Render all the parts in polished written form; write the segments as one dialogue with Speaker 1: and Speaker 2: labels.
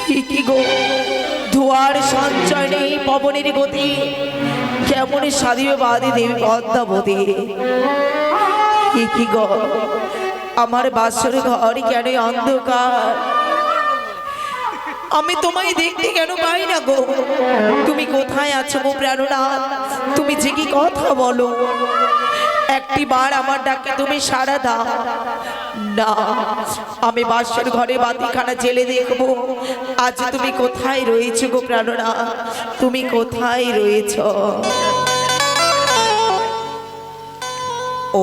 Speaker 1: কি গো, ধোয়ার সঞ্চয় নেই, পবনের গতি কেমন সাধিবে বাদী দেবী পদ্মাবতী। কি গো, আমার বাসর ঘর কেন অন্ধকার? আমি তোমায় দেখতে কেন পাই না গো? তুমি কোথায় আছো গো প্রাণনাথ? তুমি যে কি কথা বলো, একটি বার আমার ডাকে তুমি সাড়া দাও না। আমি বাসর ঘরে বাতিখানা জেলে দেখবো আজ তুমি কোথায় রয়েছো গো প্রাণনাথ? তুমি কোথায় রয়েছো?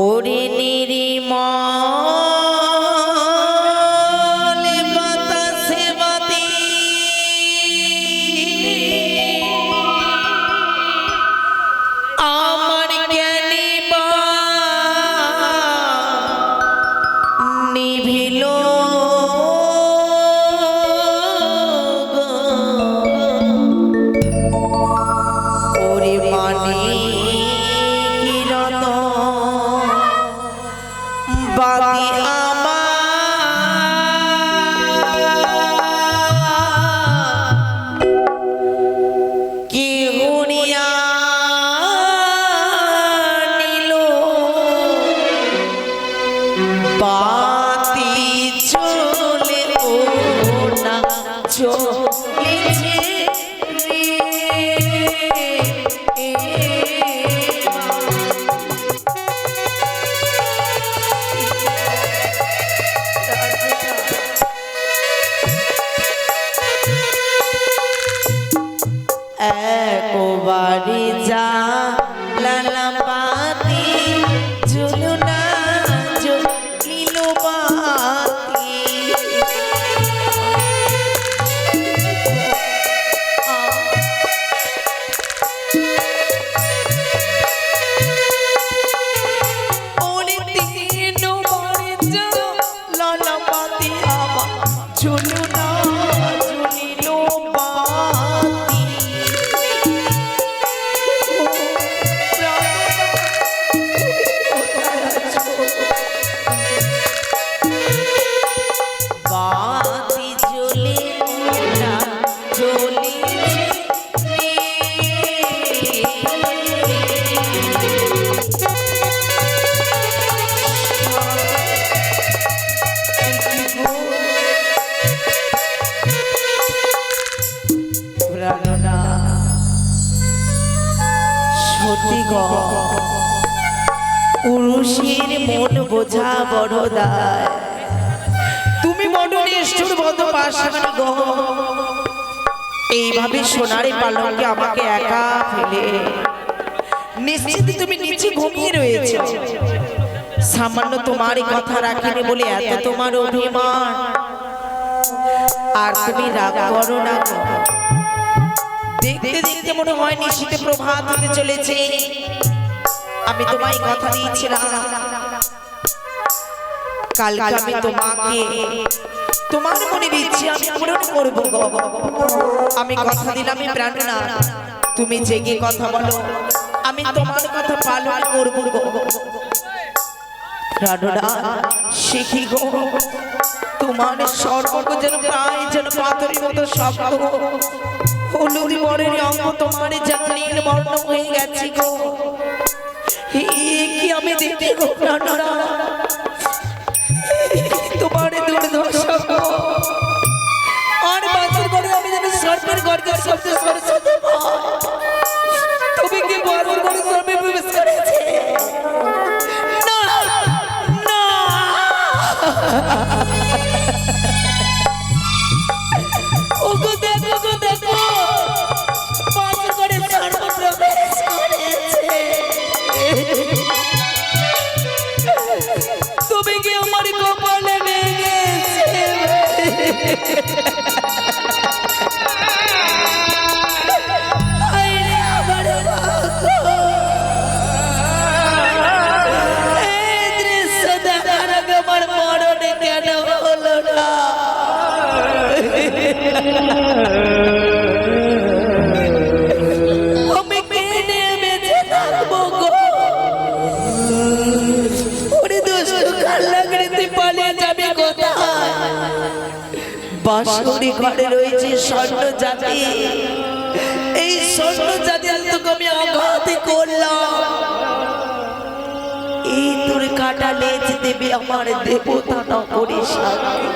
Speaker 1: ওরে নিরিমা একবারে যা লালা পাতি ঝুলনা ঝুলিল বাতি। ওরে তিনবারে যা লালা পাতি আমার ঝুলনা ঝুলিল বাতি। পুরুষের মন বোঝা বড় দায়, তুমি বড় নিষ্ঠুর বদ পাষাণী গো। এইভাবে সোনারে পালঙ্কে আমাকে একা ফেলে নিশ্চিত তুমি নিচে ঘুমিয়ে রয়েছে। সামান্য তোমার কথা রাখিনি বলে এত তোমার অভিমান, আর তুমি রাগ করো না। দেখতে দেখতে মনে হয় নিশীতে প্রভাত হতে চলেছে। আমি তোমায় কথা দিয়েছিলাম কালকে আমি তোমাকে তোমার মনের ইচ্ছে আমি পূরণ করবো গো। আমি কথা দিলাম প্রাণনাথ, তুমি জেগে কথা বলো, আমি তোমার কথা পালন করবো গো। প্রাণনাথ শিখি গো, তোমার সর্বগ যেন প্রায় যেন পাথরের মতো শক্ত, হলুদ বরের অঙ্গ তোমার যেন নীল বর্ণ হয়ে গেছে গো। কি আমি দেখি গো প্রাণনাথ, তোমার দুর্দশা গো। আর বাঁচার করে আমি যেন সর্বের গর্গে শব্দে সরস্বতী তুমি কি বাঁচার করে সর্বে প্রবেশ করেছে? না না, ওগো দেখো গো দেখো, বাঁচার করে সর্ব প্রবেশ করেছে। তুমি কি আমার কপালে লেগেছে? এই দৃশ্য দেখার আগে আমার মরণে কেন হলো না? আমি কেনে বেঁচে থাকবো গো? ওরে দুষ্টু কাল লাগড়িতে পালিয়ে যাবে কোথায়? বাসুরি ঘরে রয়েছে স্বর্ণ জাতি, এই স্বর্ণ জাতি তোকে আমি আঘাত করলাম, এই তোর কাটা লেজ দেবে আমার দেবতা না করে শান্তি।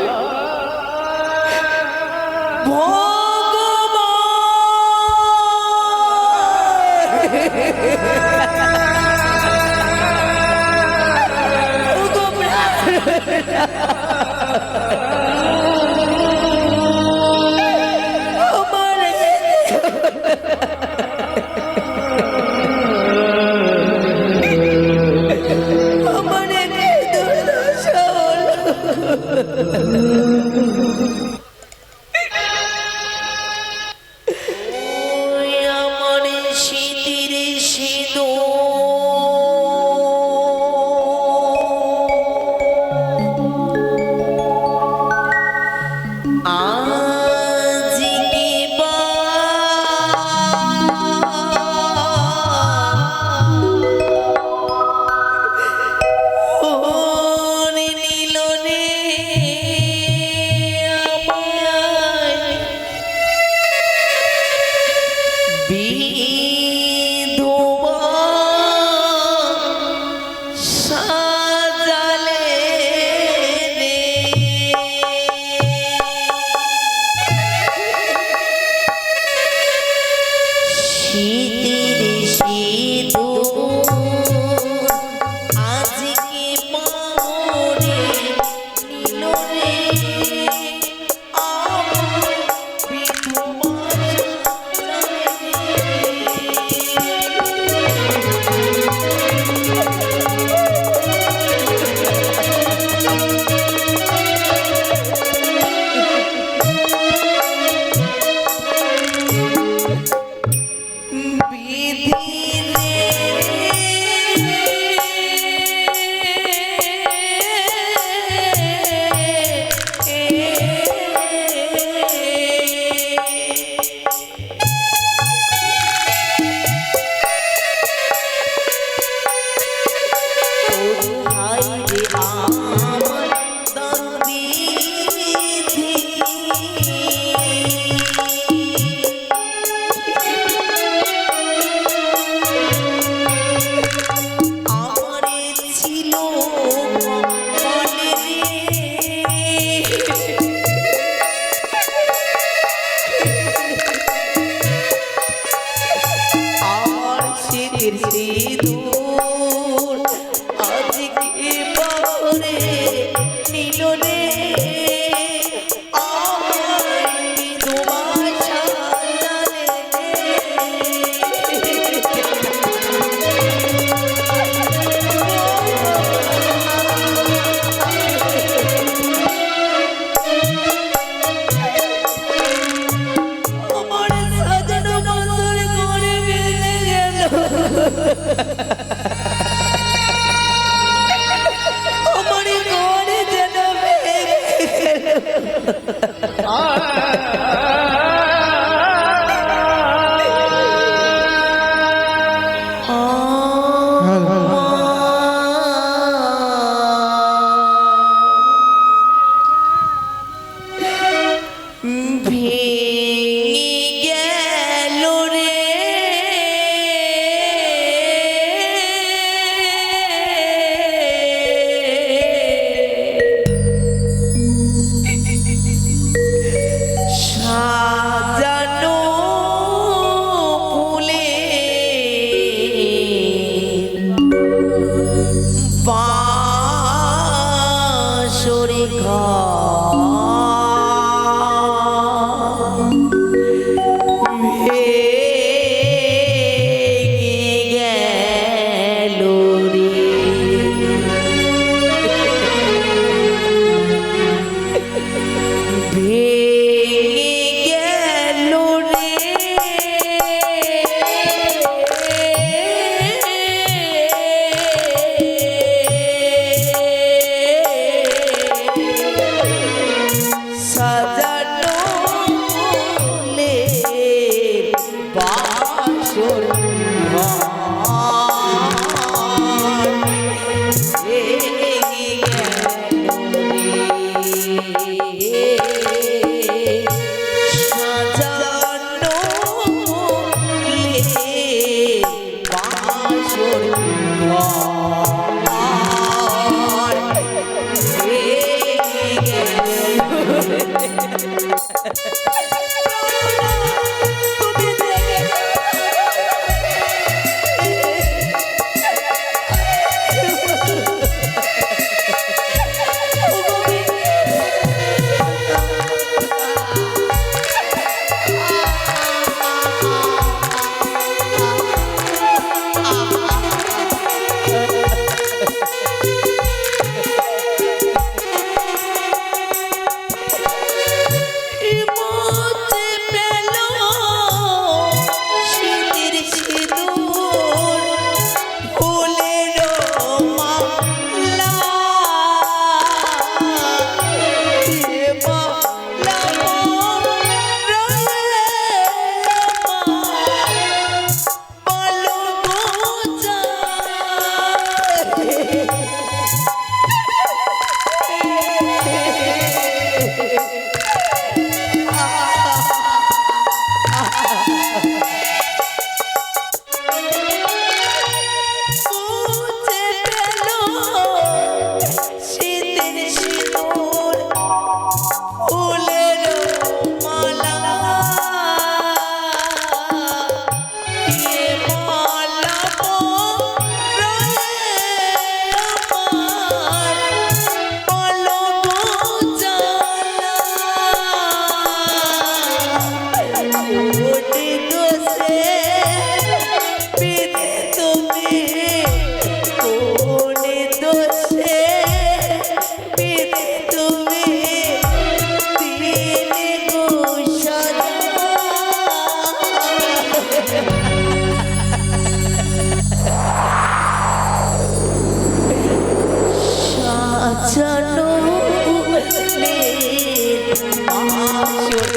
Speaker 1: বাসর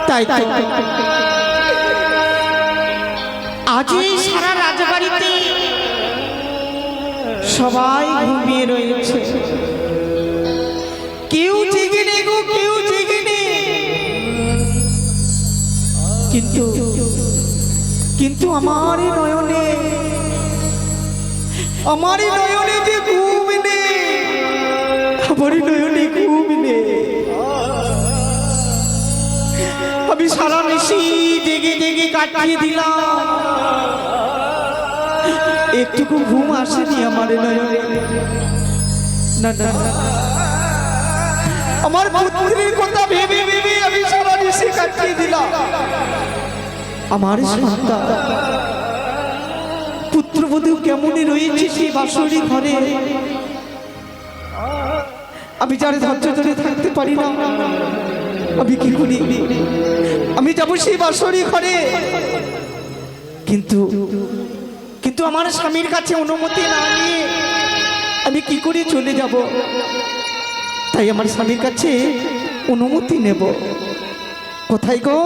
Speaker 2: তাই তাই আজ এই সারা রাজবাড়িতে সবাই ঘুমিয়ে রয়েছে, কেউ জেগে নেই গো, কেউ জেগে নেই। কিন্তু কিন্তু আমারই নয়নে যে ঘুম নেই, আমারই নয়নে ঘুম নেই। আমি সারা নিশি জেগে জেগে কাটিয়ে দিলাম, একটুকু ঘুম আসেনি আমার নয়নে। না না, আমার পুত্রের কথা ভেবে ভেবে আমি সারা নিশি কাটিয়ে দিলাম। আমার সন্তান পুত্রবধূ কেমনই রয়েছে সেই বাসরি ঘরে, আমি যার ধৈর্য ধরে থাকতে পারি না। আমি কি করি, আমি যাবো সেই বাসরি ঘরে, কিন্তু কিন্তু আমার স্বামীর কাছে অনুমতি না নিয়ে আমি কি করে চলে যাব? তাই আমার স্বামীর কাছে অনুমতি নেব। কোথায় গো,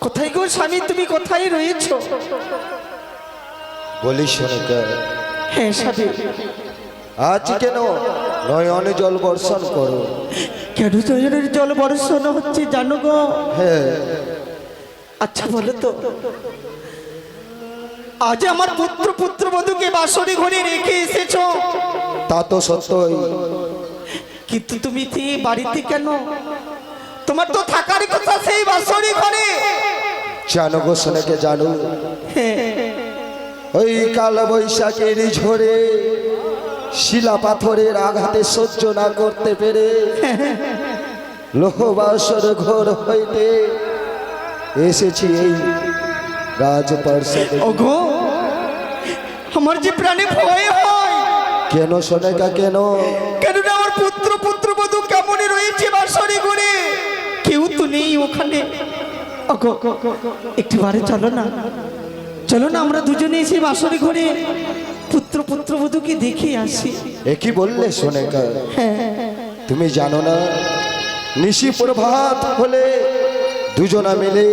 Speaker 2: কোথায় গো স্বামী, তুমি কোথায় রয়েছ?
Speaker 3: বলিস সোনিকা,
Speaker 2: হ্যাঁ স্বামী।
Speaker 3: আজ কেন নয়নে জল বর্ষণ করো?
Speaker 2: কেন নয়নের জল বর্ষণ হচ্ছে জানো গো?
Speaker 3: হ্যাঁ,
Speaker 2: আচ্ছা বলো তো, আজ আমার পুত্রবধূকে বাসরে ঘরে রেখে এসেছো,
Speaker 3: তা তো সত্যই,
Speaker 2: কিন্তু তুমি বাড়িতে কেন? তোমার তো থাকার কথা সেই বাসরে ঘরে।
Speaker 3: জানো গো সোনাকে, জানো
Speaker 2: হ্যাঁ,
Speaker 3: ওই কাল বৈশাখের ঝড়ে শিলা পাথরের আঘাতে সহ্য না করতে পেরে লোহবাসর ঘর হইতে এসেছি এই রাজপ্রাসাদে।
Speaker 2: ওগো, আমার যে প্রাণে ভয় হয়।
Speaker 3: কেন সোনাকা, কেন?
Speaker 2: কেননা আমার পুত্রবধূ কেমনই রয়েছে বাসরে ঘরে, কেউ তো নেই ওখানে। ওগো, একটু বারে চলো না, চলো না, আমরা দুজনে এসে বাসরে ঘরে পুত্রবধূকে দেখে আসি।
Speaker 3: এ কি বললে সোনাকা?
Speaker 2: হ্যাঁ,
Speaker 3: তুমি জানো না, নিশি প্রভাত হলে দুজনা মিলে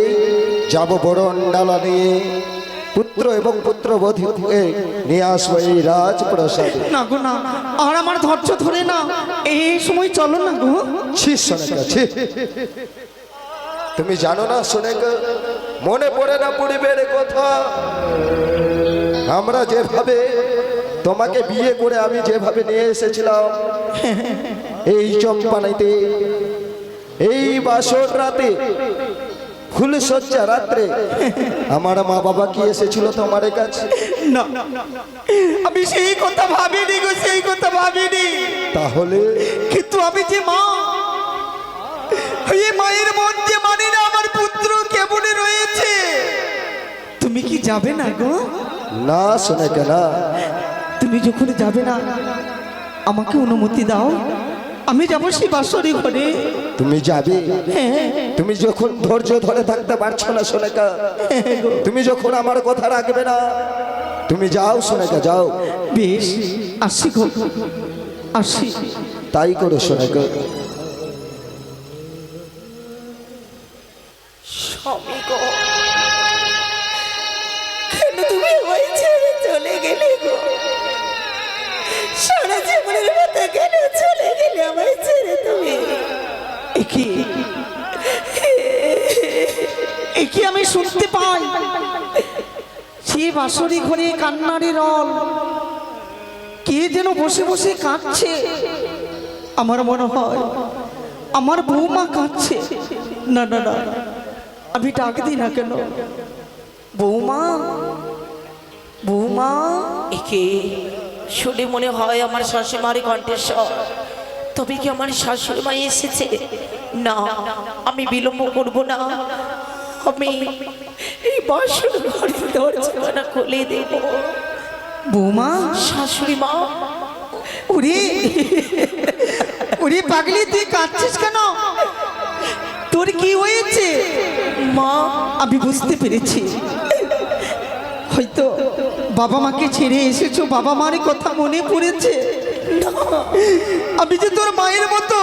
Speaker 3: যাব বরণ ডালা নিয়ে পুত্র এবং পুত্রবধূকে নিয়ে আসবো এই রাজপ্রাসাদে।
Speaker 2: না গো না, আর আমার ধৈর্য ধরে না, এই সময় চলো না গো।
Speaker 3: ছি সোনাকা, ছি। তুমি জানো না সোনাকা, মনে পড়ে না পরিবের কথা? আমরা যেভাবে তোমাকে বিয়ে করে আমি যেভাবে নিয়ে এসেছিলাম এই চম্পানাইতে, এই বাসর রাতে, ফুলসজ্জা রাত্রে আমার মা বাবা কি এসেছিল তোমার কাছে?
Speaker 2: না, আমি সেই কথা ভাবিনি গো, সেই কথা ভাবিনি।
Speaker 3: তাহলে?
Speaker 2: কিন্তু আমি যে মা, এই মায়ের মন যে মানে না আমার পুত্র কেমনে রয়েছে। তুমি কি যাবে না গো?
Speaker 3: না সোনাকা, না।
Speaker 2: তুমি যখন যাবে না, আমাকে অনুমতি দাও, আমি যাবো সেই বাসরি ঘরে।
Speaker 3: তুমি যাবে?
Speaker 2: হ্যাঁ,
Speaker 3: তুমি যখন ধৈর্য ধরে থাকতে পারছো না সোনাকা, তুমি যখন আমার কথা রাখবে না, তুমি যাও সোনাকা, যাও।
Speaker 2: বেশ, আসি গো, আসি।
Speaker 3: তাই করো সোনাকা।
Speaker 1: স্বামী গো, কোথায় গেলে চলে গেলে আমায় ছেড়ে তুমি?
Speaker 2: একি একি আমি শুনতে পাই সে বাঁশরি ঘরে কান্নারে রল, কে যেন বসে বসে কাঁদছে। আমার মনে হয় আমার বৌমা কাঁদছে। না না না, আমি ডাক দিই না কেন? বৌমা, বৌমা।
Speaker 1: একে শুনে মনে হয় আমার শাশুড়িমার কণ্ঠস্বর। তবে কি আমার শাশুড়ি মা এসেছে? না, আমি বিলম্ব করব না। আমি এই বাসর ঘরের দরজাটা খুলে দেব।
Speaker 2: বৌমা,
Speaker 1: শাশুড়ি মা।
Speaker 2: ওরে ওরে পাগলি, তুই কাঁদছিস কেন? তোর কি হয়েছে?
Speaker 1: মা,
Speaker 2: আমি বুঝতে পেরেছি, হয়তো বাবা মাকে ছেড়ে এসেছো, বাবা মার কথা মনে পড়েছে। আমি যে তোর মায়ের মতো,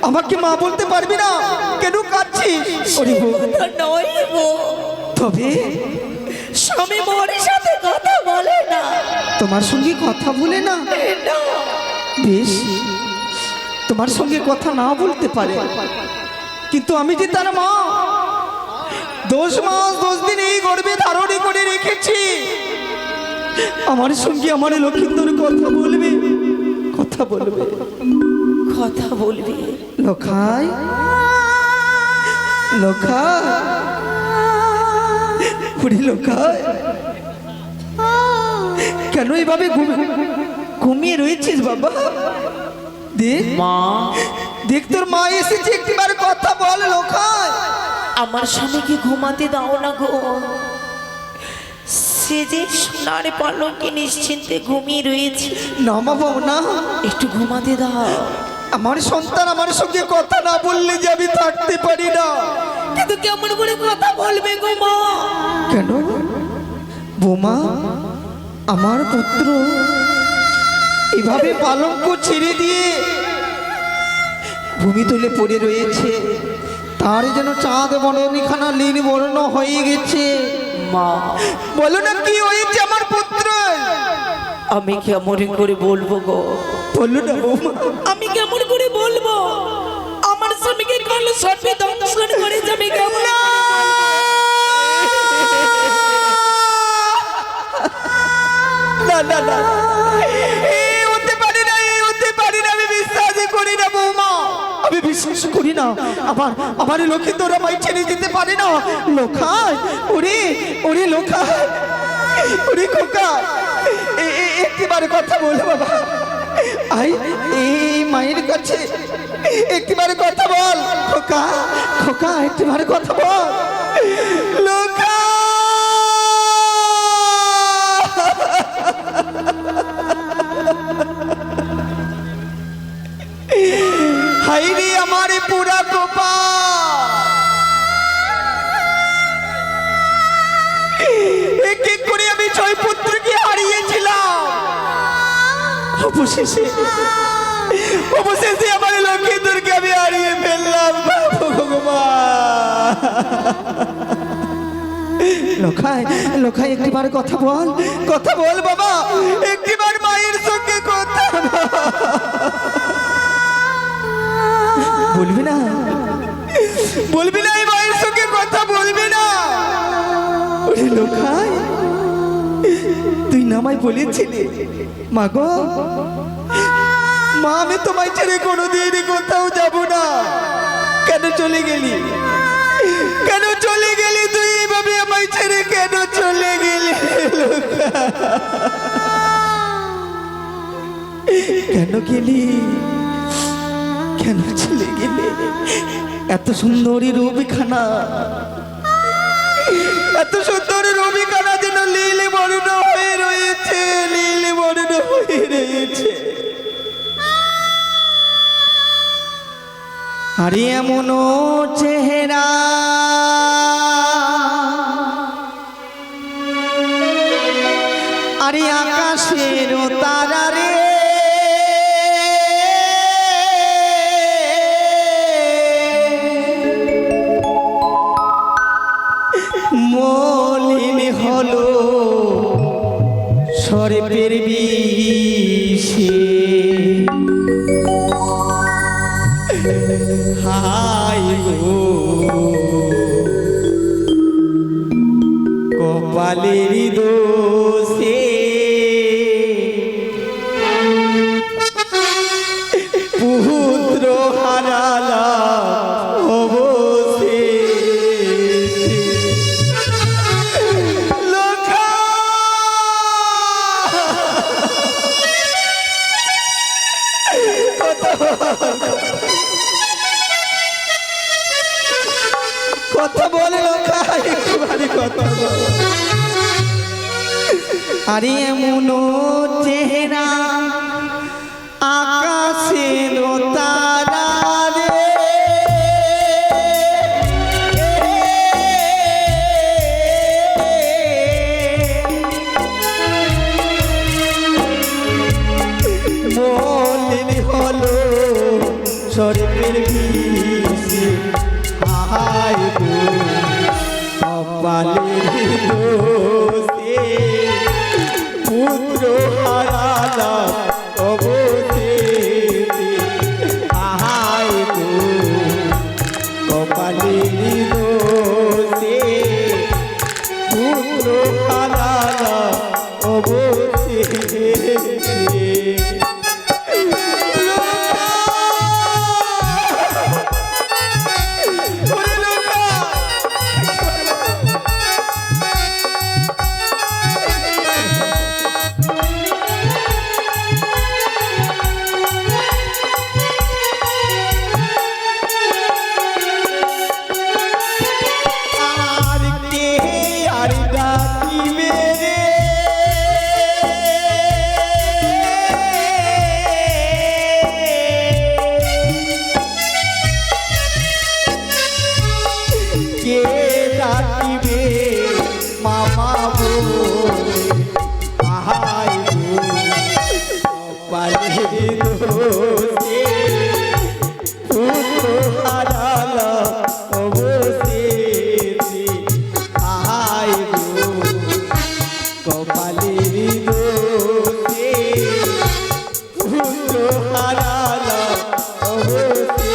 Speaker 2: আমাকে মা বলতে পারবি না? কেন কাঁদছিস? ওরে বউ,
Speaker 1: কথা নয় গো।
Speaker 2: তবে
Speaker 1: স্বামী মোরের সাথে কথা বলে না।
Speaker 2: তোমার সঙ্গে কথা বলে না?
Speaker 1: না।
Speaker 2: বেশ, তোমার সঙ্গে কথা না বলতে পারে, কিন্তু আমি যে তার মা, 10 মাস 10 দিন এই গর্ভে ধারণ করে রেখেছি। আমার সঙ্গে আমার লক্ষিন্দর কথা বলবে, কথা বলবে,
Speaker 1: কথা বলবি?
Speaker 2: লখাই, লখাই, পুরি লখাই, কেন এভাবে ঘুমিয়ে রয়েছিস বাবা? দেখ
Speaker 1: মা,
Speaker 2: দেখ তোর মা এসেছে, একটিবার কথা বল লখাই।
Speaker 1: আমার স্বামীকে ঘুমাতে দাও না গো। সে যে সোনার পালঙ্কে নিশ্চিন্তে ঘুমিয়ে রয়েছে।
Speaker 2: না মা, বাবু না,
Speaker 1: একটু ঘুমাতে দাও।
Speaker 2: আমার সন্তান আমার সঙ্গে কথা না বললে যে আমি থাকতে পারি না।
Speaker 1: কিন্তু কেমন করে কথা বলবে গো মা?
Speaker 2: কেন বৌমা, আমার পুত্র এভাবে পালঙ্ক ছেড়ে দিয়ে ভূমি তুলে পড়ে রয়েছে, তার যেন চাঁদ বরণীখানা লীল বর্ণ হয়ে গেছে।
Speaker 1: মা,
Speaker 2: বলো না কি হয়েছে আমার পুত্র?
Speaker 1: আমি কেমন করে বলবো গো?
Speaker 2: বলো না বৌমা।
Speaker 1: আমি কেমন করে বলবো? আমার স্বামীকে কাল সর্পে দংশন করে যাবে কেমন?
Speaker 2: না না না, এই হতে পারে না, এই হতে পারে না, আমি বিশ্বাসই করি না বৌমা, আমি বিশ্বাস করি না। আমার লক্ষিন্দর আমায় ছেড়ে যেতে পারে না। লোখাই, ওরে ওরে লোখাই, ওরে খোকা, একটিবার কথা বল বাবা। আই এই মায়ের কাছে একটিবার কথা বল খোকা, খোকা, একটিবার কথা বল। লোখা, হাই রে আমার পুরা কোপা, এক এক করে আমি 6 পুত্রকে হারিয়েছিলাম। অবশেষে অবশেষে আমার লক্ষ্মীদেরকে আমি হারিয়ে ফেললাম ভগবান। লোখাই, লোখাই, একটিবার কথা বল, কথা বল বাবা, একটিবার মায়ের সঙ্গে কথা বলবি না? বলবি না এই মায়ের সঙ্গে কথা বলবি না? ওরে লোখাই, তুই নামাই বলেছিলি মা গো, মা আমি তোমায় ছেড়ে কোনোদিনই কোথাও যাব না। কেন চলে গেলি? কেন চলে গেলি তুই এইভাবে আমায় ছেড়ে? কেন চলে গেলি? কেন গেলি? কেন চলে গেলে? এত সুন্দরী রবিখানা, এত সুন্দরী রবিখানা যেন লীল বর্ণ হয়ে রয়েছে, লীল বর্ণ হয়ে রয়েছে। আরে এমন চেহারা, আরে আকাশের তারা রে, মলিন হলো সর্পের বিষে। হাই গো কপালেরই দোষে পুত্র হারালা অবশে লোকা কথা বলে লোকা একটুখানি কথা বলে আরে এমন চেহারা আকাশের তারা রে মলিন হলো স্বর্গের বিষে হায় গো কপালের দোষে পুত্র হারালা অবশেষে হায় গো কপালের দোষে পুত্র হারালা অবশেষে কে ডাকিবে মামা বলে আহাই গো কপালের দোষে পুত্র হারালা অবশেষে আহাই গো কপালের দোষে পুত্র হারালা অবশেষে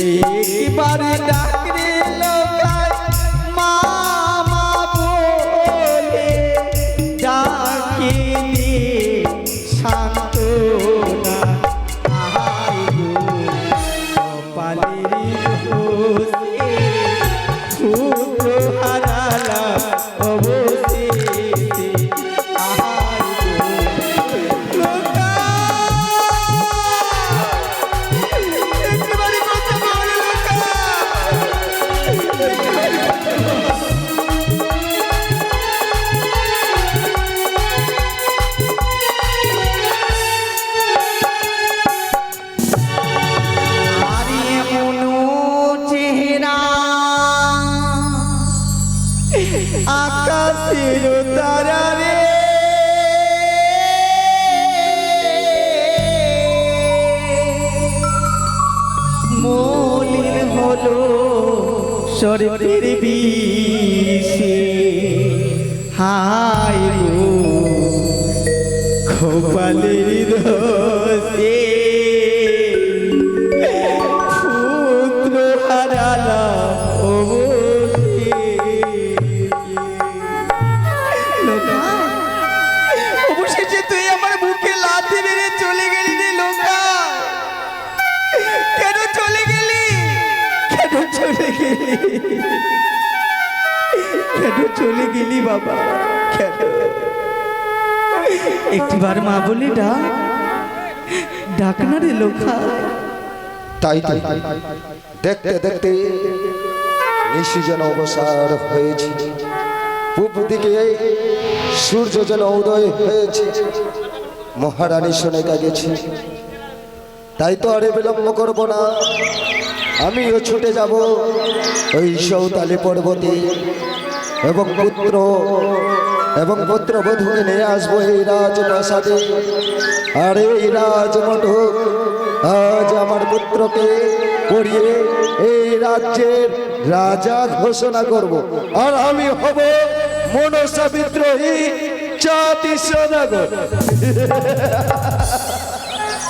Speaker 2: একবার ডাকরে লোকায় মামা বলে ডাকে শান্ত না আহাই গো কপালের দোষে পুত্র হারালা অবশেষে আহাই গো লোকা আকাশের তারা রে মলিন হলো স্বর্গের বিষে হায় গো কপালের দোষে পুত্র হারালা অবশেষে তুই আমার বুকে লাথি মেরে চলে গেলি রে লোকা কেন চলে গেলি কেন চলে গেলি কেন চলে গেলি বাবা কেন একটিবার মা বলে ডাক ডাকনা রে লোখাই।
Speaker 3: তাই তো দেখতে দেখতে নিশি যেন অবসর হয়েছে, পূব দিকে সূর্য যেন উদয় হয়েছে, মহারানী সোনেকা গেছে। তাই তো আরে বিলম্ব করবো না, আমিও ছুটে যাব ওই সৌতালি পর্বতে এবং পুত্রবধূকে নিয়ে আসবো এই রাজপ্রাসাদে। আর এই রাজমণ্ডপ আজ আমার পুত্রকে পড়িয়ে এই রাজ্যের রাজা ঘোষণা করব, আর আমি হব মনসা বিদ্রোহী জাতি সদাগর।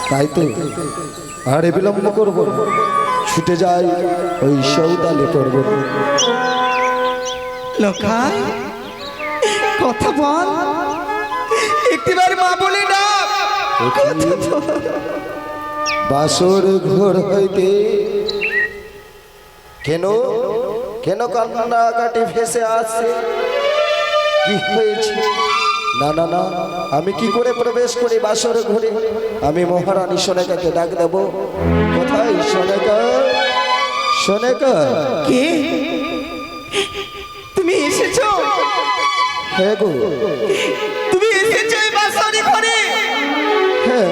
Speaker 3: তাই তো আরে বিলম্ব করব, ছুটে যাই ওই সৌদালি পর্বত।
Speaker 2: লোখাই কথা বল, একটিবার মা বলে ডাক।
Speaker 3: বাসর ঘর হইতে কেন কেন কান্নাকাটি ভেসে আসছে? কি হয়েছে? না না না, আমি কি করে প্রবেশ করি বাসর ঘরে? আমি মহারানী সোনেকাকে ডাক দেব। কোথায় সোনেকা? সোনেকা,
Speaker 2: কে তুমি এসেছো?
Speaker 3: হ্যাঁ গো,
Speaker 2: তুমি এসেছো এই বাসরি ঘরে?
Speaker 3: হ্যাঁ।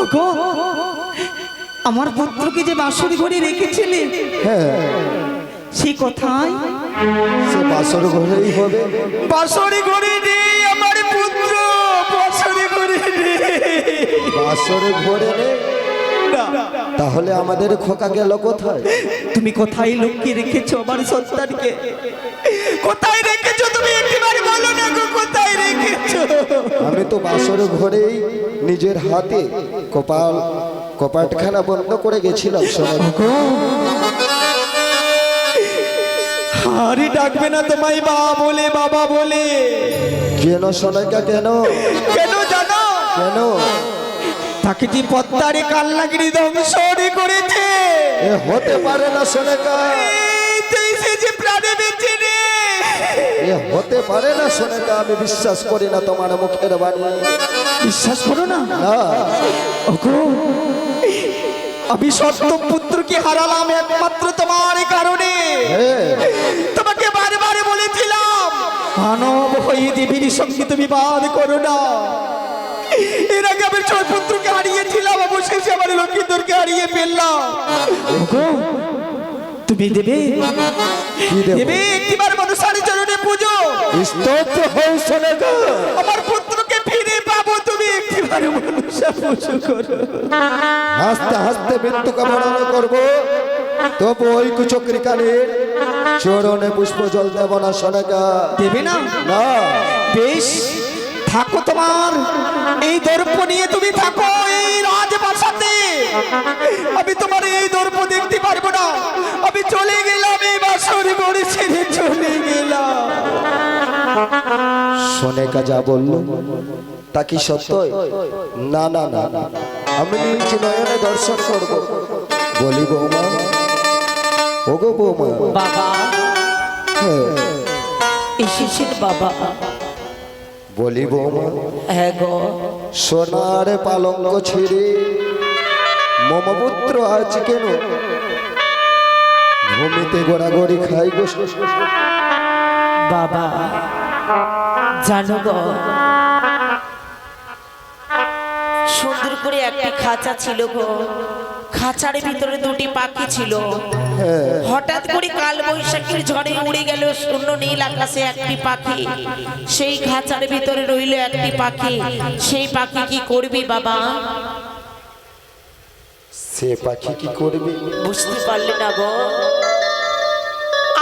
Speaker 2: ওগো, আমার পুত্রকে যে বাসরি ঘরে রেখেছিলে,
Speaker 3: হ্যাঁ,
Speaker 2: সে কোথায়?
Speaker 3: সে বাসর ঘরেই হবে।
Speaker 2: বাসরি ঘরে নেই আমার পুত্র, বাসরি ঘরে নেই।
Speaker 3: বাসর ঘরে নেই? তাহলে আমাদের খোকা গেল কোথায়?
Speaker 2: তুমি কোথায় লুকিয়ে রেখেছো আমার সন্তানকে? কোথায় রেখেছো তুমি একবার বলো না গো, কোথায় রেখেছো?
Speaker 3: আমি তো বাসর ঘরেই নিজের হাতে কপাটখানা বন্ধ করে গেছিলাম। সোনেকা,
Speaker 2: আরে ডাকবে না তোমায় বাবা বলে?
Speaker 3: কেন সোনেকা, কেন
Speaker 2: কেন জানো?
Speaker 3: কেন?
Speaker 2: তাকে যে পদ্মারে কাল্লাগিরি ধ্বংস করেছে।
Speaker 3: এ হতে পারে না সোনেকা,
Speaker 2: সে যে প্রাণে বেঁচে রে।
Speaker 3: এ হতে পারে না সোনেকা, আমি বিশ্বাস করি না তোমার মুখের বাণী।
Speaker 2: বিশ্বাস করো না?
Speaker 3: না,
Speaker 2: ওগো, আমি সপ্তম পুত্রকে হারালাম একমাত্র তোমার কারণে।
Speaker 3: হ্যাঁ,
Speaker 2: তোমাকে বারবার বলেছিলাম মানব হয়ে দেবীর সঙ্গে তুমি বাদ করো না। এর আগে আমি 6 পুত্রকে হারিয়েছিলাম, অবশেষে আমার লক্ষ্মীধরকে হারিয়ে ফেললাম। ওগো, তুমি দেবে
Speaker 3: কি দেব?
Speaker 2: দেবে একবার মনসার চরণে পুজো।
Speaker 3: স্তব্ধ হও সোনেকা,
Speaker 2: আমার পুত্রকে ফিরে পাবো, তুমি একবার মনসা পুজো করো।
Speaker 3: হাসতে হাসতে মৃত্যু কামনা করবো, তবু ওই কুচক্রি কানের চরণে পুষ্প জল দেব না সোনেকা।
Speaker 2: দেবে না?
Speaker 3: না,
Speaker 2: বেশ, থাকো, তোমার এই দর্প নিয়ে তুমি থাকো এই রাজপ্রাসাদে। আমি তোমার এই দর্প দেখতে পারবো না। আমি চলে গেলাম, এই বাসরি ঘরে ছেড়ে চলে গেলাম।
Speaker 3: সোনেকা যা বললো তা কি সত্যই? না না না না, আমি নিজ নয়নে দর্শন করব। বলি বৌমা, ওগো বৌমা।
Speaker 1: বাবা
Speaker 3: হ্যাঁ,
Speaker 1: এসেছেন বাবা?
Speaker 3: বলি বৌমা,
Speaker 1: হ্যাঁ গো।
Speaker 3: সোনার পালঙ্ক ছেড়ে মমপুত্র আজ কেন ভূমিতে গোড়াগড়ি খাই গো?
Speaker 1: বাবা জানো গো, সুন্দর করে একটা খাঁচা ছিল গো, খাঁচার ভিতরে 2টি পাখি ছিল। হঠাৎ করে কাল বৈশাখীর ঝড়ে উড়ে গেল শূন্য নীল আকাশে একটি পাখি। সেই খাঁচার ভিতরে রইল একটি পাখি। সেই পাখি কি করবি বাবা?
Speaker 3: সে পাখি কি করবে?
Speaker 1: বুঝতে পারলে না গো?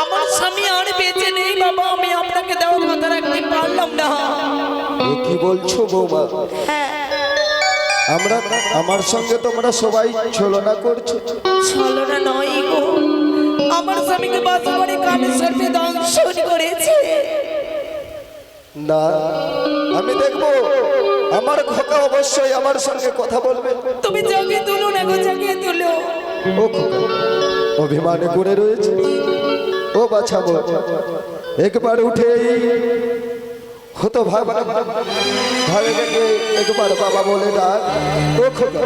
Speaker 1: আমার স্বামী আর বেঁচে নেই বাবা, আমি আপনাকে দেওয়া কথা রাখতে পারলাম না।
Speaker 3: এ কি বলছো বৌমা? আমার সঙ্গে তোমরা সবাই ছলনা করছো।
Speaker 1: ছলনা নয় গো, আমার স্বামীকে বাসুবাড়ি কামেশ্বরকে দংশন করেছে।
Speaker 3: না, আমি দেখবো আমার খোকা অবশ্যই আমার সঙ্গে কথা বলবে।
Speaker 1: তুমি জাগিয়ে তুলো না গো, জাগিয়ে তুলো।
Speaker 3: ও খোকা অভিমানে করে রয়েছে। ও বাছাবো, একবার উঠে হতো ভাবে থেকে একবার বাবা বলে ডাক ও খোকা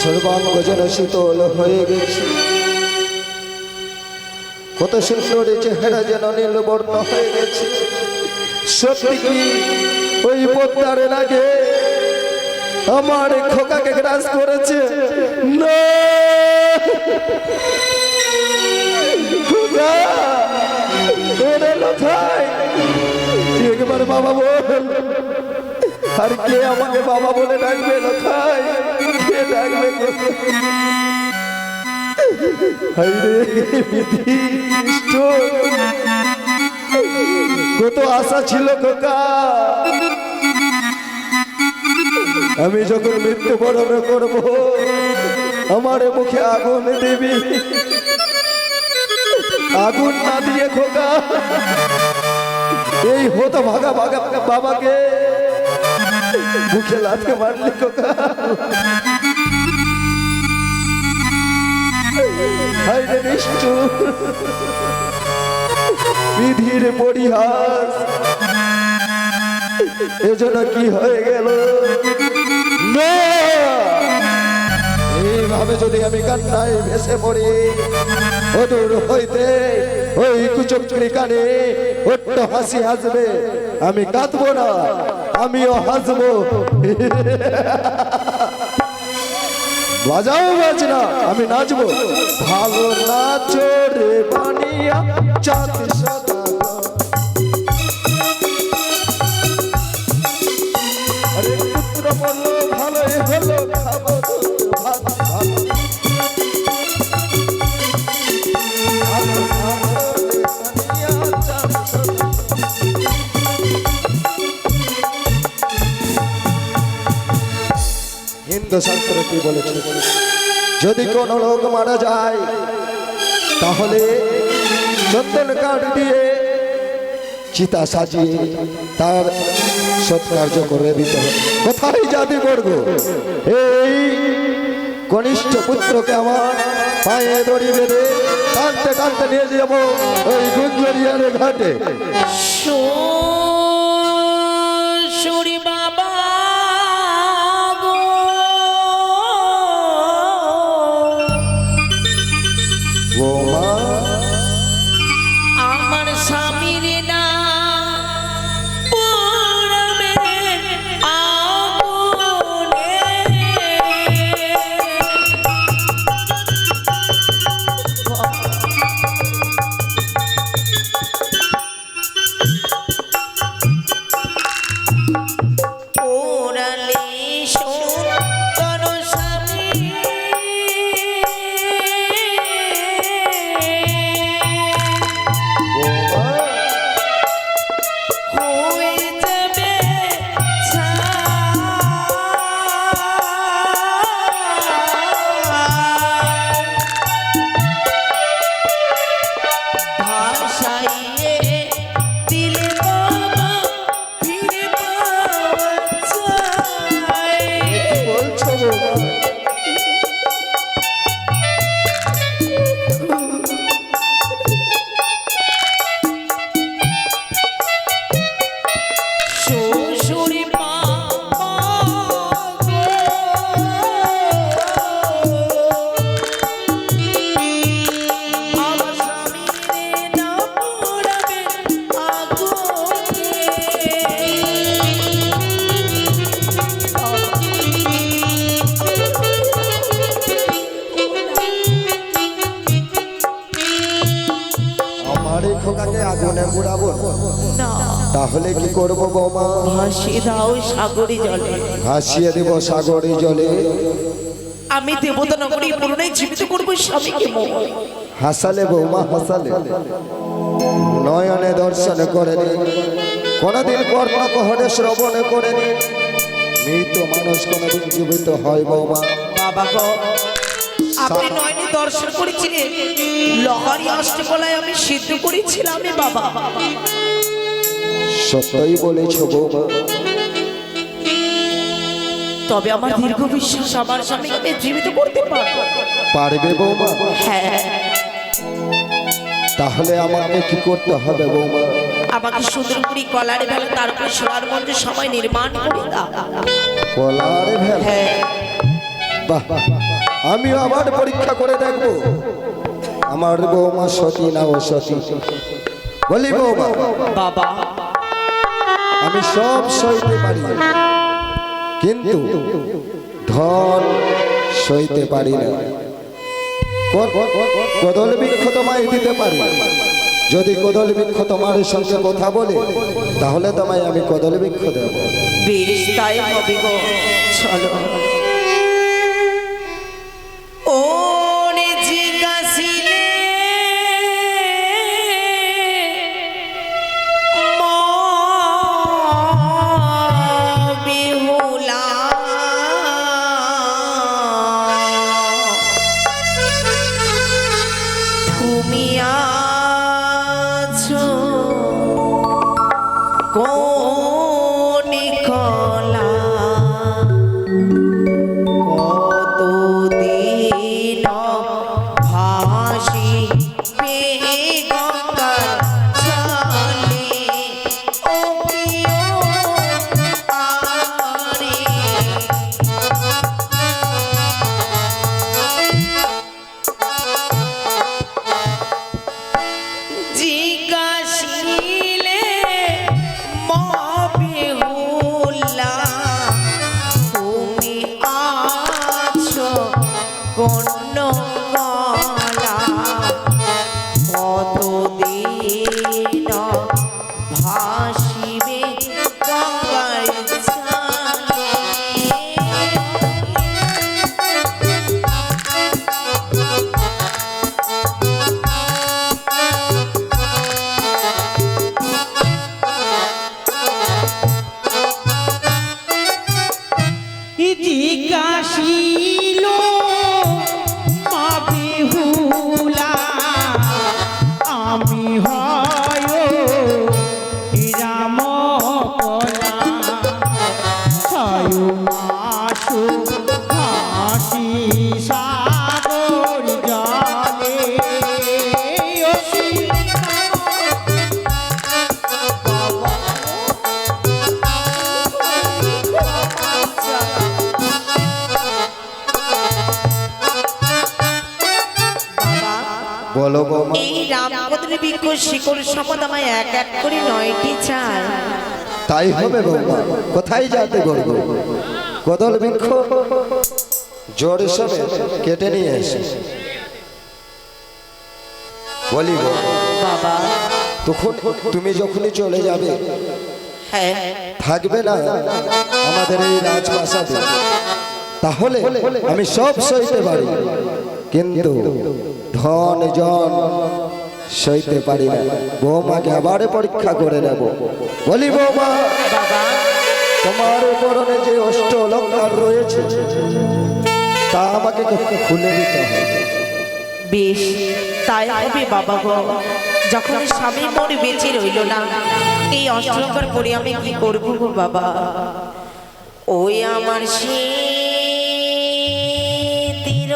Speaker 3: সর্বাঙ্গ যেন শীতল হয়ে গেছে, কত সুন্দর চেহারা যেন নীলবর্ণ হয়ে গেছে। সত্যি কি ওই পদ্মার লাগে আমার খোকাকে গ্রাস করেছে? না খোকা, ওরে লোথাই একবার বাবা বল। আর কে আমাকে বাবা বলে ডাকবে? লোথাই কে ডাকবে? কত আশা ছিল খোকা, আমি যখন মৃত্যুবরণ করব আমার মুখে আগুন দিবি, আগুন না দিয়ে খোকা এই হতো ভাগা ভাগা বাবাকে মুখে লাথে মারলি খোকা। বিধির পরিহাস এজন্য কি হয়ে গেল? এইভাবে যদি আমি কান্নায় ভেসে পড়ি অদূর হইতে ওই কুচক্রি কানে অট্ট হাসি হাসবে, আমি কাঁদবো না, আমিও হাসবো। বাজাও বাজনা, আমি নাচবো। ভালো নাচো রে বানিয়া চাঁদ সদা, আরে পুত্র বললো ভালোই হলো খাবো ভাত ভালো। হিন্দু শাস্ত্র কি বলেছে? যদি কোনো লোক মারা যায় তাহলে চন্দন কাঠ দিয়ে চিতা সাজিয়ে তার সৎকার্য করে দিতে হবে। কোথায় জাতি বর্গ এই কনিষ্ঠ পুত্রকে আমার পায়ে দড়ি বেঁধে টানতে টানতে নিয়ে যাবো ওই গুঞ্জরিয়ার ঘাটে।
Speaker 1: সুরি বাবা আমার স্বামীর না পুরবে আগুনে, পোড়ালে সুন্দর স্বামী হয়ে যাবে ভাষাইয়ে দিলে বাবা ফিরে পাওয়া যায়।
Speaker 3: বলছো
Speaker 1: শ্বশুরি বাবা গো, আমার স্বামীরে না পোড়াবে আগুনে।
Speaker 3: আমার এই খোকাকে আগুনে পুড়াবো
Speaker 1: না,
Speaker 3: তাহলে কি করবো বৌমা?
Speaker 1: ভাসিয়ে দাও সাগরে জলে।
Speaker 3: ভাসিয়ে দেব সাগরে জলে।
Speaker 1: আমি দেবতা নগরী পুরোটাই জীবিত করবো স্বামীকে।
Speaker 3: হাসালে বৌমা হাসালে, নয়নে দর্শন করেনি, কোনদিন কর্ণকহনে শ্রবণ করেনি। মৃত মানুষ কোনদিন জীবিত হয় বৌমা?
Speaker 1: বাবা গো, আপনি নয়নে দর্শন করেছিলেন, লহারি অষ্টকলায় আমি সিদ্ধ করেছিলাম বাবা।
Speaker 3: সত্যই বলেছ বৌমা।
Speaker 1: তবে আমার দীর্ঘ বিশ্বাস আমার স্বামীকে আমি জীবিত করতে পারবো।
Speaker 3: পারবে বৌমা?
Speaker 1: হ্যাঁ,
Speaker 3: তাহলে আমাকে কি করতে হবে বৌমা?
Speaker 1: আমাকে সুন্দর করে কলারে ভেলা তারপরে সোনার মন্দির সময় নির্মাণ করে দাও।
Speaker 3: কলারে ভেলা?
Speaker 1: হ্যাঁ।
Speaker 3: বাহ, আমিও আবার পরীক্ষা করে দেখবো আমার বৌমা সতী না ও সতী। বলি বৌমা,
Speaker 1: বাবা
Speaker 3: আমি সব সইতে পারি, কিন্তু ধন সইতে পারি না। কদল বৃক্ষ তোমায় দিতে পারি, যদি কদল বৃক্ষ তোমার সঙ্গে কথা বলে তাহলে তোমায় আমি কদল বৃক্ষ দেব।
Speaker 1: বেশ তাই হবে গো, চলো। ও রে জিজ্ঞাসিলে বেহুলা তুমি আছো কোন কলা কতদিন ভাসি গঙ্গার জলে ও প্রিয় আরে জিজ্ঞাসিলে মা বেহুলা তুমি আছো কোন কলা কতদিন ভাসিবে গঙ্গার জলে।
Speaker 2: জিজ্ঞাসিল মা বেহুলা আমি হয় রাম কলা ছয় মাস হাসি সাগর জলে ও
Speaker 3: বলো বৌমা,
Speaker 1: এই রামপদ্র বৃক্ষ শিকড় সম্পদ আমায় এক এক করে 9টি চাই।
Speaker 3: তাই হবে বৌমা। কোথায় যাতে করবো? কদল বৃক্ষ জোর সবে কেটে নিয়ে এসে বলি বৌমা,
Speaker 1: বাবা
Speaker 3: তখন তুমি যখনই চলে যাবে
Speaker 1: হ্যাঁ
Speaker 3: থাকবে না আমাদের এই রাজপ্রাসাদে, তাহলে আমি সব সইতে পারি, কিন্তু ধন জন সইতে পারি না। বৌমাকে আবার পরীক্ষা করে নেব। বলি বৌমা,
Speaker 1: বাবা
Speaker 3: তোমার পরনে যে অষ্ট অলঙ্কার রয়েছে তা আমাকে খুলে দিতে হবে।
Speaker 1: বেশ তাই হবে বাবা গো। যখন স্বামী মোর বেঁচে রইল না, এই অষ্টলঙ্কার পরে আমি কি করব গো বাবা? ওই আমার শীতির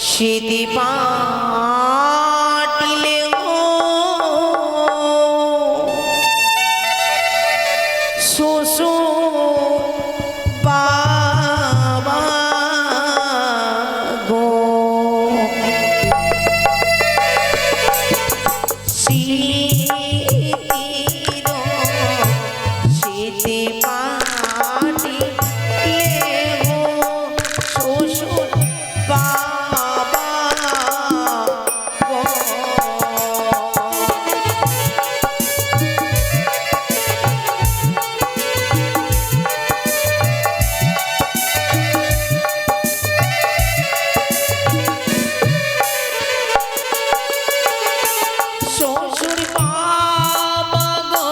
Speaker 1: শীতি পাটিলে শ্বশুর বাবা গো শীতির শীতি পাটিলে শ্বশুর বাবা গো। শ্বশুর বাবা গো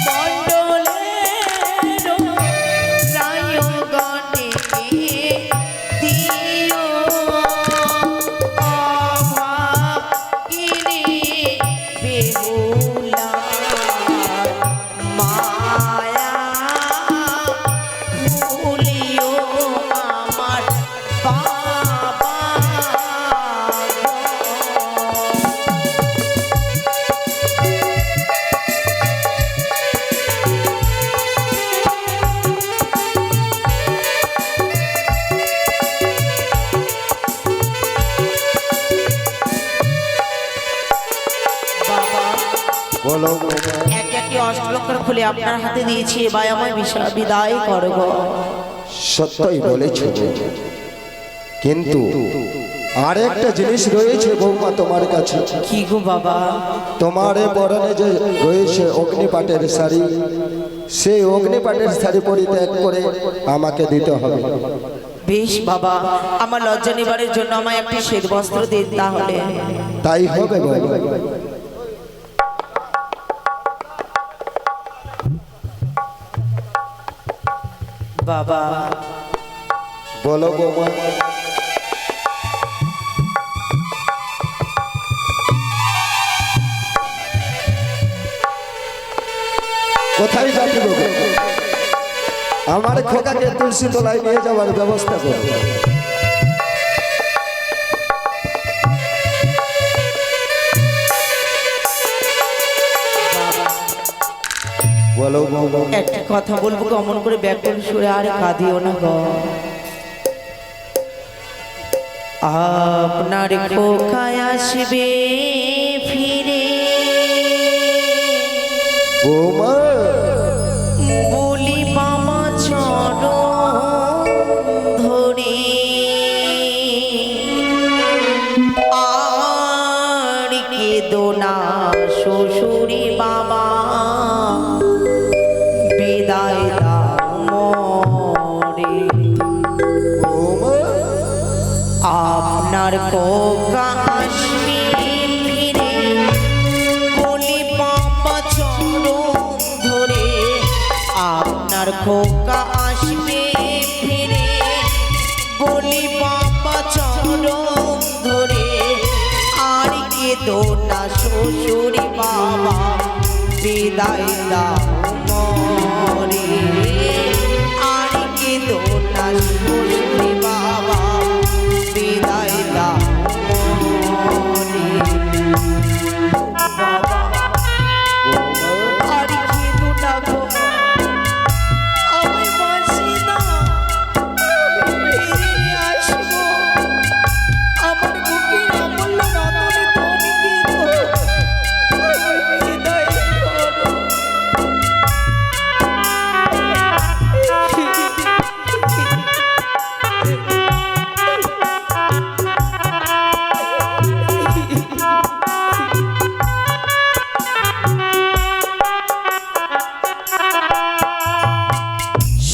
Speaker 1: মণ্ডলের রায়গণে দিও অভাগিনী বেহুলা মায়া ভুলিও আমার বাবা গো।
Speaker 3: বলো বৌমা।
Speaker 1: এক একটি অষ্টলঙ্কার খুলে আপনার হাতে দিয়েছি, এবার আমায় বিদায় করো গো।
Speaker 3: সত্যই বলেছ, কিন্তু আর একটা জিনিস রয়েছে বৌমা তোমার কাছে।
Speaker 1: কি গো বাবা?
Speaker 3: তোমার পরনে যে রয়েছে অগ্নিপাটের শাড়ি, সেই অগ্নিপাটের শাড়ি পরিত্যাগ করে আমাকে দিতে হবে।
Speaker 1: বেশ বাবা, আমার লজ্জা নিবারের জন্য আমায় একটি শ্বেত বস্ত্র দিন তাহলে।
Speaker 3: তাই হবে বৌমা।
Speaker 1: বাবা
Speaker 3: বলো বৌমা। কোথায় যাচ্ছি বাবু? আমার খোকাকে তুলসী তলায় নিয়ে যাওয়ার ব্যবস্থা করো। বলো বলো।
Speaker 1: একটি কথা বলবো, কেমন করে ব্যাকুল সুরে আর কাঁদিও না গো। আপনার খোকায় আসবে ফিরে,
Speaker 3: বৌমা
Speaker 1: বলি মামা চরণ ধরে, আর কেঁদো না শ্বশুরি বাবা, বিদায় দাও মোরে।
Speaker 3: বৌমা
Speaker 1: আপনার খোকা আসবে ফিরে, বলি বাবা চরণ ধরে, আপনার খোকা আসবে ফিরে, বলি বাবা চরণ ধরে, আর কেঁদো না শ্বশুরি বাবা, বিদায় দাও মোরে। আর কেঁদো না শ্বশুরি বাবা, বিদায় দাও মোরে। বাবা আর কেঁদো না গো, আমায় বাঁচি না, আমি ফিরে আসবো। আমার বুকের অমূল্য রতনে ধনকে গো, আমায় বিদায় করো।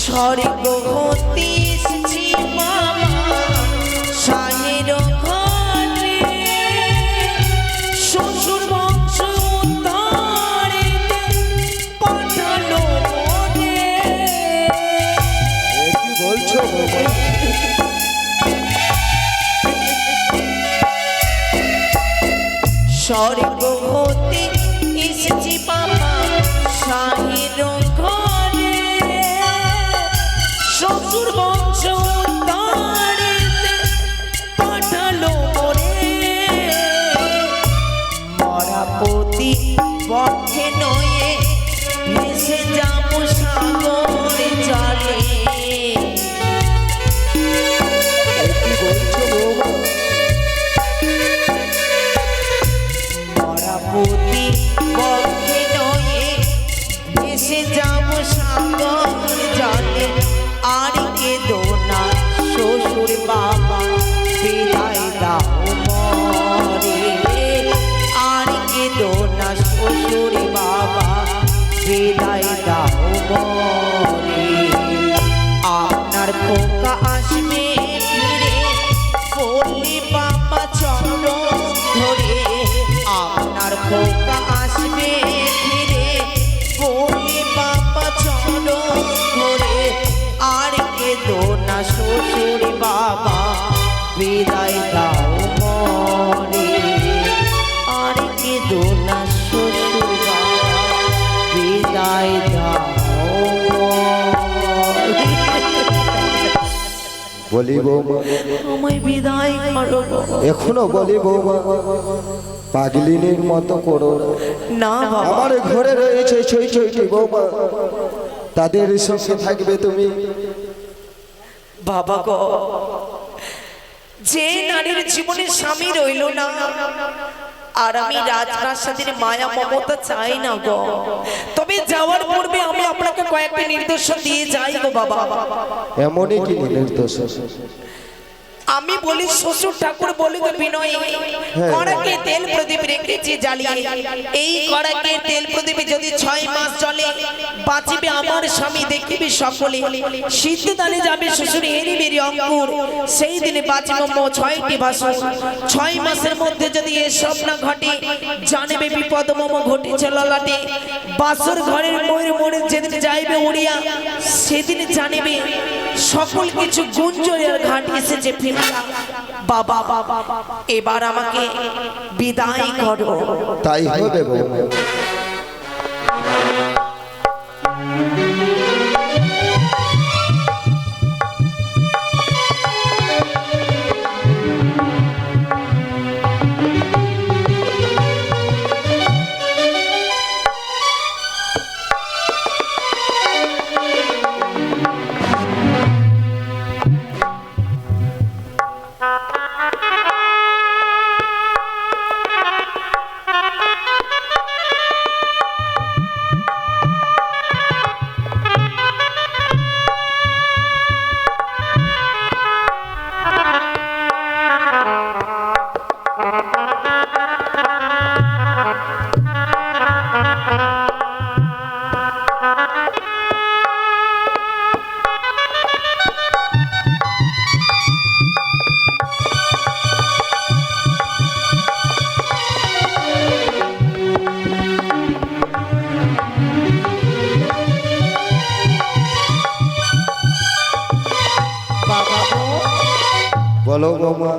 Speaker 1: স্বর্গ হতে এসেছি মামা শাহের ঘরে, শ্বশুর বংশ উদ্ধারে পাঠালো মোরে।
Speaker 3: এ কি বলছো বৌমা?
Speaker 1: স্বর্গ হতে এসেছি বাবা শাহের ঘরে, শ্বশুর বংশ উদ্ধারে পাঠালো মোরে। মরাপতি পথে নয়ে ভেসে যাবো সাগরে জলে।
Speaker 3: এ কি বলছো বৌমা?
Speaker 1: মরাপতি পথে নয়ে ভেসে যাবো সাগর জলে, আর কেঁদো না শ্বশুর বাবা, বিদায় দাও মোরে। আর কেঁদো না শ্বশুর বাবা, বিদায় দাও মোরে। আপনার খোকা আসবে ফিরে, বলি বাবা চরণ ধরে, আপনার খোকা আসবে ফিরে, বলি বাবা চরণ ধরে, আর কেঁদো না শ্বশুর বাবা, বিদায় দাও মোরে। আর কেঁদো না শ্বশুর বাবা, বিদায় দাও মোরে।
Speaker 3: বলি বৌমা,
Speaker 1: আমায় বিদায় করো গো।
Speaker 3: এখনো বলি বৌমা, পাগলিনীর মতো করো না।
Speaker 1: না বাবা,
Speaker 3: আমার ঘরে রয়েছে ছই ছয়টি বৌমা, তাদের সঙ্গে থাকবে তুমি।
Speaker 1: বাবা গো, যে নারীর জীবনে স্বামী রইল না, আর আমি রাজপ্রাসাদের মায়া মমতা চাই না গো। তবে যাওয়ার পূর্বে আমি আপনাকে কয়েকটি নির্দেশন দিয়ে যাই গো বাবা।
Speaker 3: এমনই কি নির্দেশ?
Speaker 1: আমি বলি শ্বশুর ঠাকুর বলি তো বিনয়, কড়াকে তেল প্রদীপ রেখেছি জ্বালিয়ে, এই কড়াকে তেল প্রদীপে যদি 6 মাস জ্বলে বাঁচিবে আমার স্বামী, দেখিবে সকলে। সিদ্ধদানে যাবে শ্বশুর এরি বেরি অঙ্কুর, সেই দিনে বাঁচিব 6টি বাসর। 6 মাসের মধ্যে যদি এসব না ঘটে জানিবে বিপদ মম ঘটেছে ললাটে। বাসর ঘরের ময়ূর মোড়ে যেদিন যাইবে উড়িয়া, সেদিন জানিবে সকল কিছু গুঞ্জনের ঘাট এসেছে ফিরিয়া। বাবা এবার আমাকে বিদায় করো।
Speaker 3: তাই হবে বৌমা। বলো বৌমা।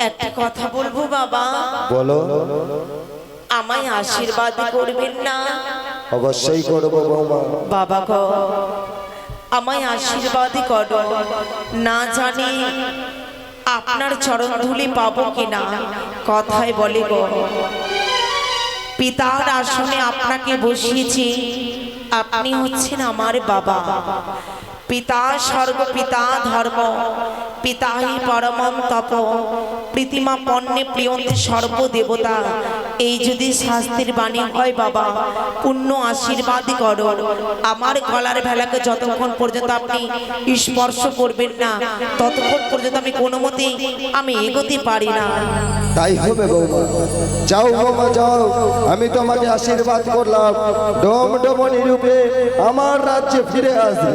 Speaker 1: একটা কথা বলবো বাবা,
Speaker 3: বলো।
Speaker 1: আমায় আশীর্বাদ করবেন না?
Speaker 3: অবশ্যই করবো বৌমা।
Speaker 1: বাবা গো আমায় আশীর্বাদ করো, না জানি আপনার চরণ ধুলি পাবো কিনা। কথায় বলে গো, পিতার আসনে আপনাকে বসিয়েছি, আপনি হচ্ছেন আমার বাবা। পিতা স্বর্গ, পিতা ধর্ম, পিতাই পরমম তপ, প্রীতিমা পণ্যে প্রিয়ন্তে সর্বদেবতা। এই যদি শাস্তির বাণী হয় বাবা, পূর্ণ আশীর্বাদ করো। আমার গলার ভেলাকে যতক্ষণ পর্যন্ত আপনি স্পর্শ করবেন না, ততক্ষণ পর্যন্ত আমি কোনো মতেই আমি এগোতে পারি না।
Speaker 3: তাই হবে বৌমা। যাও বৌমা যাও, আমি তোমাকে আশীর্বাদ করলাম, ডোম ডোমনি রূপে আমার রাজ্যে ফিরে আসবে।